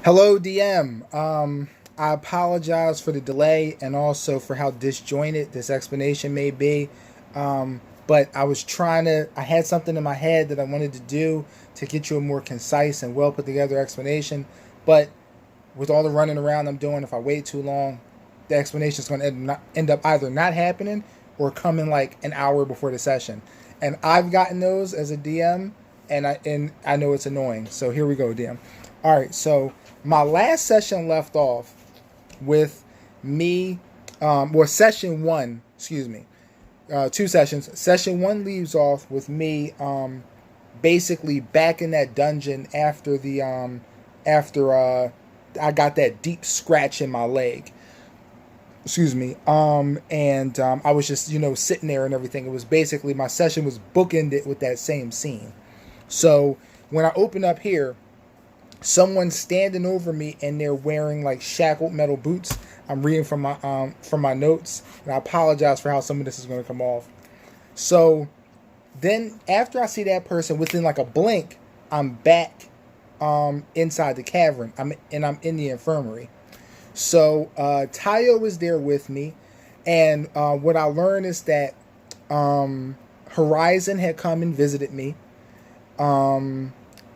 Hello, DM. I apologize for the delay and also for how disjointed this explanation may be. But I had something in my head that I wanted to do to get you a more concise and well put together explanation. But with all the running around I'm doing, if I wait too long, the explanation is going to end up either not happening or coming like an hour before the session. And I've gotten those as a DM, and I know it's annoying. So here we go, DM. All right, so my last session left off with me, session one, excuse me, two sessions. Session one leaves off with me, basically back in that dungeon after I got that deep scratch in my leg. Excuse me. I was just sitting there and everything. It was basically my session was bookended with that same scene. So when I open up here, someone's standing over me and they're wearing like shackled metal boots. I'm reading from my notes, and I apologize for how some of this is going to come off. So then after I see that person, within like a blink, I'm back inside the cavern. I'm in the infirmary. So Tayo is there with me, and what I learned is that Horizon had come and visited me.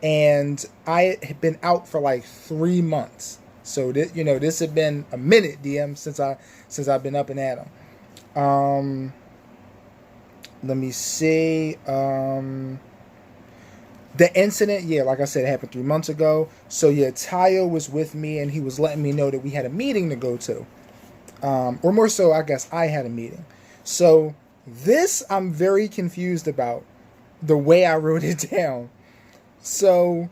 And I had been out for like 3 months. So this had been a minute, DM, since I've been up and at 'em. Let me see. The incident, yeah, like I said, it happened 3 months ago. So yeah, Tayo was with me, and he was letting me know that we had a meeting to go to. Or more so, I guess I had a meeting. So this I'm very confused about the way I wrote it down. So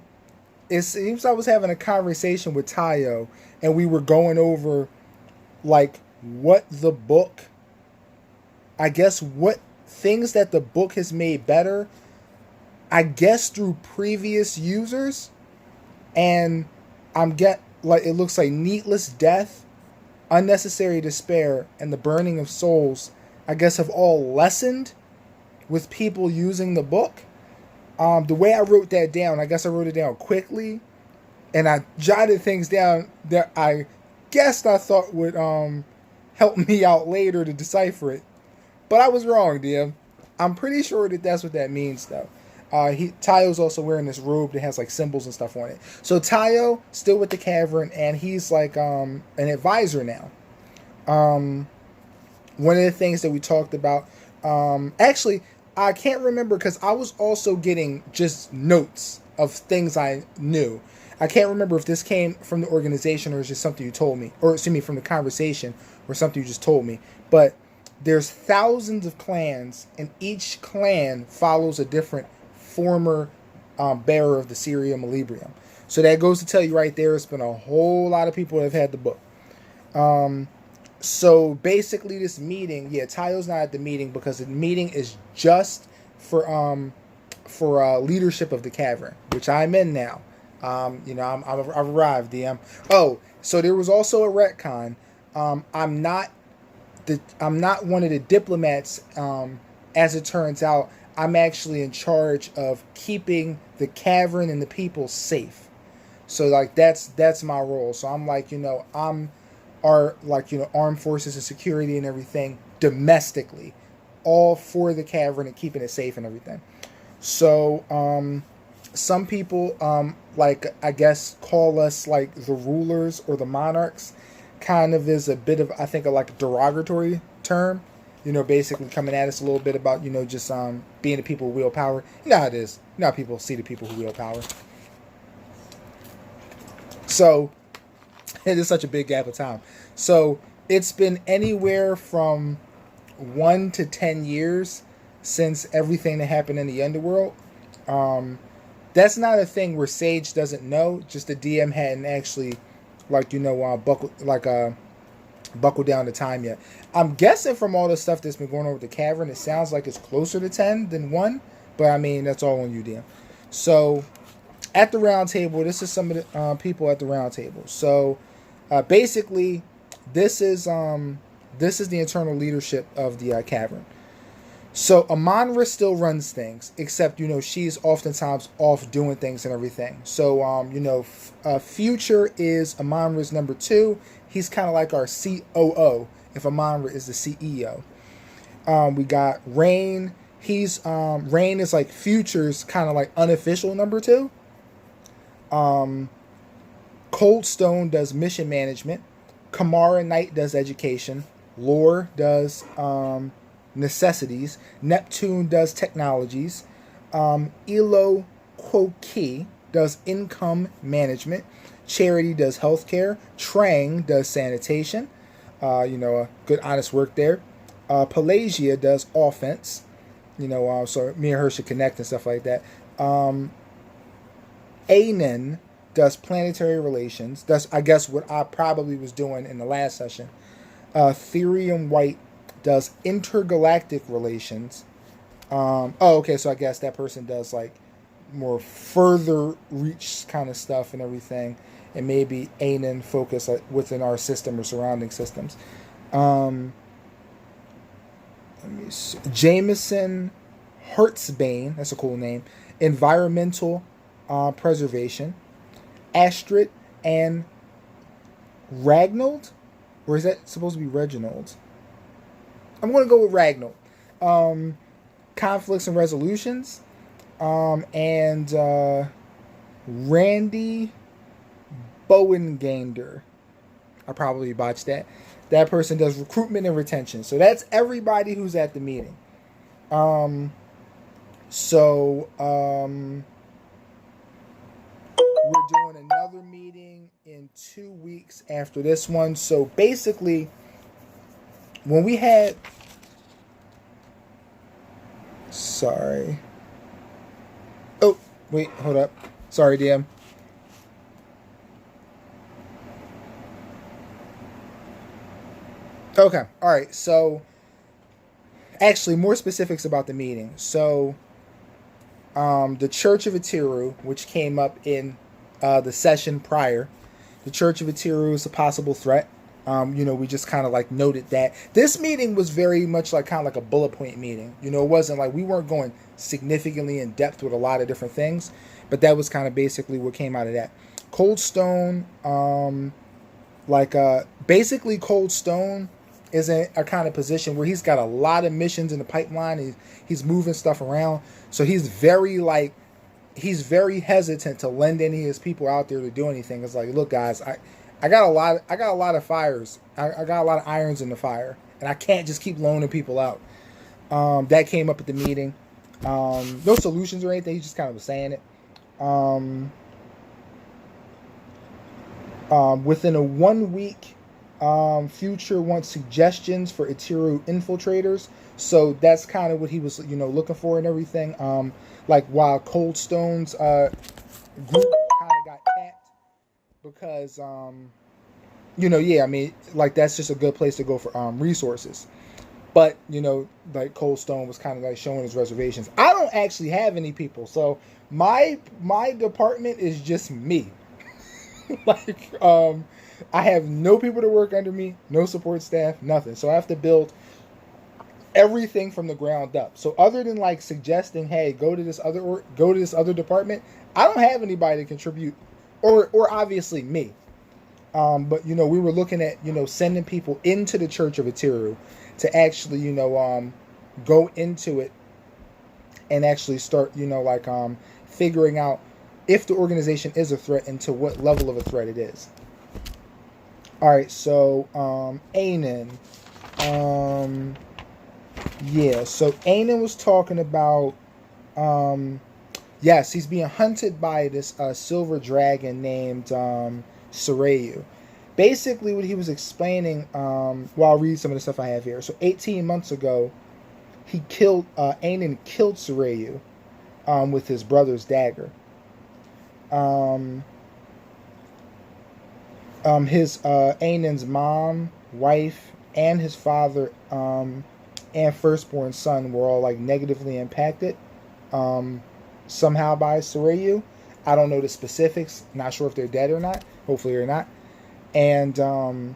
it seems I was having a conversation with Tayo, and we were going over like what the book, I guess, what things that the book has made better, I guess, through previous users. And it looks like needless death, unnecessary despair, and the burning of souls, I guess, have all lessened with people using the book. The way I wrote that down, I guess I wrote it down quickly, and I jotted things down that I guessed I thought would help me out later to decipher it. But I was wrong, DM. I'm pretty sure that that's what that means, though. Tayo's also wearing this robe that has like symbols and stuff on it. So Tayo still with the cavern, and he's like an advisor now. One of the things that we talked about, actually, I can't remember because I was also getting just notes of things I knew. I can't remember if this came from the organization or it's just something you told me, or excuse me, from the conversation or something you just told me. But there's thousands of clans, and each clan follows a different former bearer of the Cirium Malibrium. So that goes to tell you right there, it's been a whole lot of people that have had the book. So basically, this meeting, yeah, Tayo's not at the meeting because the meeting is just for leadership of the cavern, which I'm in now. I've arrived, DM. Oh, so there was also a retcon. I'm not one of the diplomats. As it turns out, I'm actually in charge of keeping the cavern and the people safe. So like that's my role. So I'm like, I'm armed forces and security and everything domestically, all for the cavern and keeping it safe and everything. So some people I guess call us like the rulers or the monarchs, kind of is a bit of, I think, like a derogatory term. Basically coming at us a little bit about just being the people who wield power. You know how it is. You know how people see the people who wield power. So it is such a big gap of time. So it's been anywhere from 1 to 10 years since everything that happened in the underworld. That's not a thing where Sage doesn't know. Just the DM hadn't actually, buckle down the time yet. I'm guessing from all the stuff that's been going on with the cavern, it sounds like it's closer to 10 than 1. But I mean, that's all on you, DM. So at the round table, this is some of the people at the round table. So basically, this is the internal leadership of the cavern. So Amonra still runs things, except she's oftentimes off doing things and everything. So Future is Amonra's number 2. He's kind of like our COO if Amonra is the CEO. We got Rain. Rain is like Future's kind of like unofficial number 2. Cold Stone does mission management. Kamara Knight does education. Lore does necessities. Neptune does technologies. Elo Kwoki does income management. Charity does healthcare. Trang does sanitation. A good honest work there. Pelagia does offense. So me and her should connect and stuff like that. Anan does planetary relations. That's, I guess, what I probably was doing in the last session. Therium White does intergalactic relations. Okay, so I guess that person does like more further reach kind of stuff and everything, and maybe Anan focus within our system or surrounding systems. Let me see. Jameson Hertzbane, that's a cool name. Environmental preservation. Astrid and Ragnold? Or is that supposed to be Reginald? I'm going to go with Ragnold. Conflicts and resolutions. And Randy Bowengander. I probably botched that. That person does recruitment and retention. So that's everybody who's at the meeting. We're doing another meeting in 2 weeks after this one. So basically, when we had... Sorry. Oh, wait, hold up. Sorry, DM. Okay, all right. So, actually, more specifics about the meeting. So, the Church of Atiru, which came up in the session prior, the Church of Atiru is a possible threat. We just kind of like noted that this meeting was very much like kind of like a bullet point meeting. It wasn't like we weren't going significantly in depth with a lot of different things, but that was kind of basically what came out of that. Cold Stone, basically Cold Stone is in a kind of position where he's got a lot of missions in the pipeline. He's moving stuff around, so he's very hesitant to lend any of his people out there to do anything. It's like, look, guys, I got a lot of fires. I got a lot of irons in the fire, and I can't just keep loaning people out. That came up at the meeting. No solutions or anything. He just kind of was saying it. Within a 1 week, Future wants suggestions for Atiru infiltrators. So that's kind of what he was, looking for and everything. While Cold Stone's group kind of got tapped because, that's just a good place to go for resources. But, Cold Stone was kind of like showing his reservations. I don't actually have any people, so my department is just me. I have no people to work under me, no support staff, nothing. So I have to build everything from the ground up. So other than suggesting, hey, go to this other department, I don't have anybody to contribute, or obviously me. But we were looking at sending people into the Church of Atiru to actually go into it and actually start figuring out if the organization is a threat and to what level of a threat it is. All right, so Anan. So Anan was talking about, yes, he's being hunted by this silver dragon named Sarayu. Basically, what he was explaining, I'll read some of the stuff I have here. So 18 months ago, Anan killed Sarayu with his brother's dagger. Anan's mom, wife, and his father and firstborn son were all negatively impacted somehow by Sarayu. I don't know the specifics. Not sure if they're dead or not. Hopefully they're not. And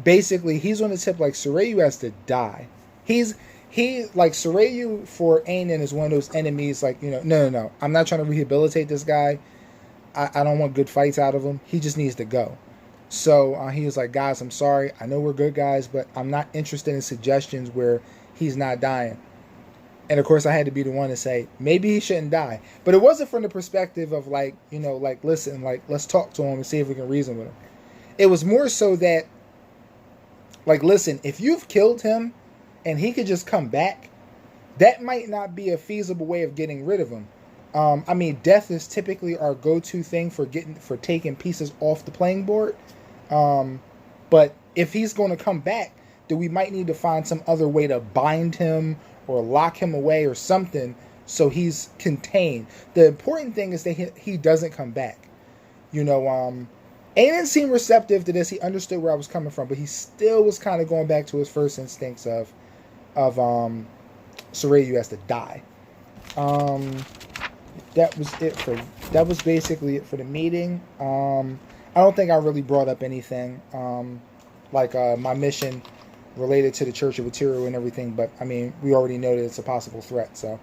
basically he's on the tip Sarayu has to die. He's he like Sorayu for Anan is one of those enemies. Like, no. I'm not trying to rehabilitate this guy. I don't want good fights out of him. He just needs to go. So he was like, guys, I'm sorry. I know we're good guys, but I'm not interested in suggestions where he's not dying. And of course, I had to be the one to say, maybe he shouldn't die. But it wasn't from the perspective of like, listen, like, let's talk to him and see if we can reason with him. It was more so that, like, listen, if you've killed him and he could just come back, that might not be a feasible way of getting rid of him. I mean, death is typically our go-to thing for taking pieces off the playing board. But if he's going to come back, then we might need to find some other way to bind him or lock him away or something so he's contained. The important thing is that he doesn't come back. Anan seemed receptive to this. He understood where I was coming from, but he still was kind of going back to his first instincts of Sorayu has to die. That was basically it for the meeting. I don't think I really brought up anything like my mission related to the Church of Atiru and everything, but I mean, we already know that it's a possible threat. So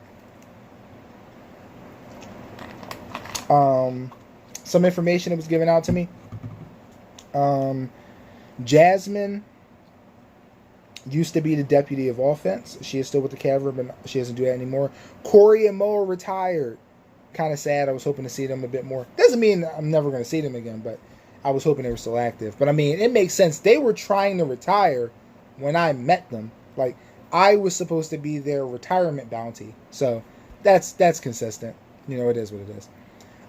some information that was given out to me. Jasmine used to be the deputy of offense. She is still with the Cavern, but she doesn't do that anymore. Corey and Mo are retired. Kind of sad. I was hoping to see them a bit more. Doesn't mean I'm never going to see them again, but I was hoping they were still active. But I mean, it makes sense. They were trying to retire when I met them. Like, I was supposed to be their retirement bounty. So that's consistent. It is what it is.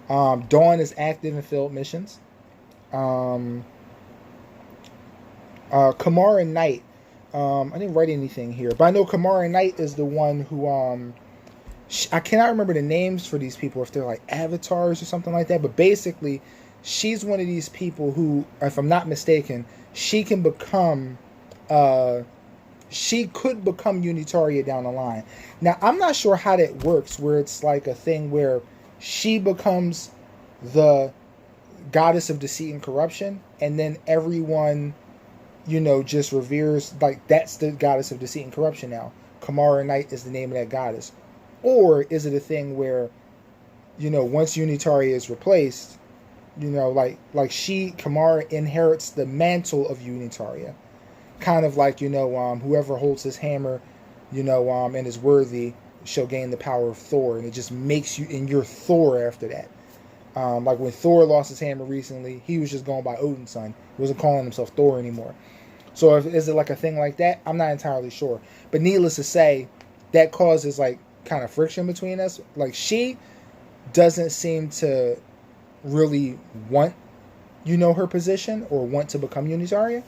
Dawn is active in field missions. Kamara Knight. I didn't write anything here, but I know Kamara Knight is the one who I cannot remember the names for these people, if they're like avatars or something like that, but basically she's one of these people who, if I'm not mistaken, she could become Unitaria down the line. Now, I'm not sure how that works, where it's like a thing where she becomes the goddess of deceit and corruption, and then everyone, just reveres, like, that's the goddess of deceit and corruption now. Kamara Knight is the name of that goddess. Or is it a thing where, once Unitaria is replaced, Kamara inherits the mantle of Unitaria. Kind of like, whoever holds his hammer, and is worthy shall gain the power of Thor. And it just makes you, and you're Thor after that. Like when Thor lost his hammer recently, he was just going by Odin's son. He wasn't calling himself Thor anymore. So is it like a thing like that? I'm not entirely sure. But needless to say, that causes like kind of friction between us. Like, she doesn't seem to really want, her position or want to become Unitaria.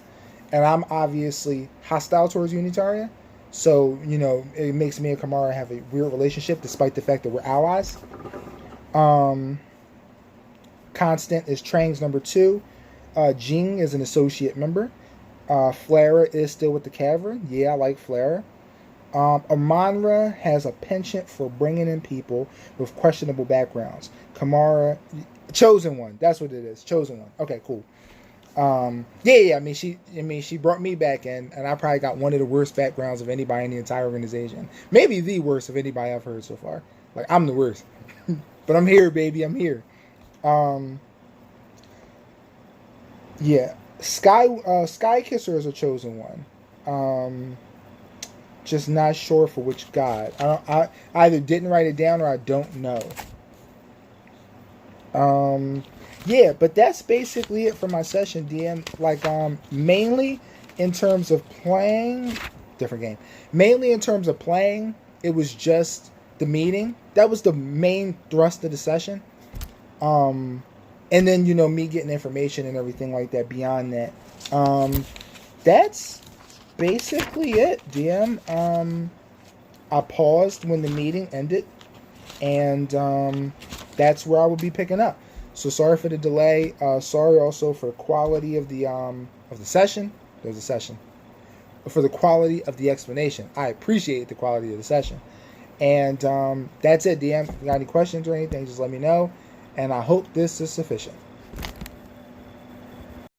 And I'm obviously hostile towards Unitaria. So, it makes me and Kamara have a weird relationship despite the fact that we're allies. Constant is Trang's number 2. Jing is an associate member. Flara is still with the Cavern. Yeah, I like Flara. Amanra has a penchant for bringing in people with questionable backgrounds. Kamara, Chosen One. That's what it is. Chosen One. Okay, cool. Yeah. I mean, she brought me back in, and I probably got one of the worst backgrounds of anybody in the entire organization. Maybe the worst of anybody I've heard so far. Like, I'm the worst. But I'm here, baby. I'm here. Yeah. Sky Kisser is a Chosen One. Just not sure for which god. I either didn't write it down or I don't know. Yeah, but that's basically it for my session, DM. Like, mainly in terms of playing, different game. Mainly in terms of playing, it was just the meeting. That was the main thrust of the session. And then, me getting information and everything like that beyond that. That's basically it, DM. I paused when the meeting ended, and that's where I will be picking up. So sorry for the delay. Sorry also for quality of the session. There's a session. For the quality of the explanation. I appreciate the quality of the session. And that's it, DM. If you got any questions or anything, just let me know. And I hope this is sufficient.